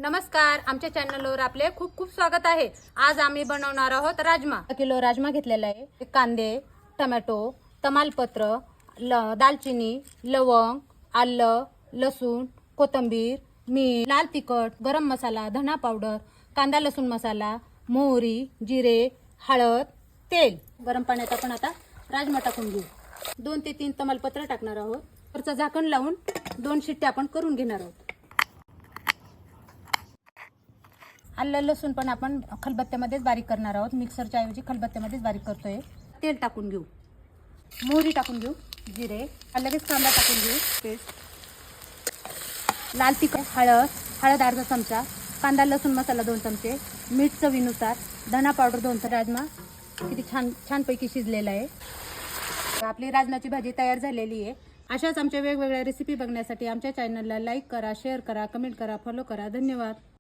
नमस्कार, आमच्या चॅनलवर आपले खूप खूप स्वागत आहे। आज आम्ही बनवणार आहोत राजमा। 1 किलो राजमा घेतलेला आहे। कांदे, टोमॅटो, तमालपत्र, दालचिनी, लवंग, आलं, लसूण, कोथिंबीर, मीठ, लाल तिखट, गरम मसाला, धना पावडर, कांदा लसूण मसाला, मोहरी, जिरे, हळद, तेल। गरम पाण्यात आपण आता राजमा टाकून घेऊ। 2 ते 3 तमालपत्र टाकणार आहोत। वरचं झाकण लावून 2 शिट्ट्या आपण करून घेणार आहोत। आलं लसूण पण आपण खलबत्त्यामध्येच बारीक करणार आहोत। मिक्सरच्या ऐवजी खलबत्त्यामध्येच बारीक करतोय। तेल टाकून घेऊ, मोहरी टाकून घेऊ, जिरे, लगेच कांदा टाकून घेऊ, पेस्ट, लाल तिखट, हळद अर्धा चमचा, कांदा लसूण मसाला 2 चमचे, मीठ चवीनुसार, धना पावडर 2 चमचे। राजमा किती छानपैकी शिजलेला आहे। आपली राजमाची भाजी तयार झालेली आहे। अशाच आमच्या वेगवेगळ्या रेसिपी बघण्यासाठी आमच्या चॅनलला लाईक करा, शेअर करा, कमेंट करा, फॉलो करा। धन्यवाद।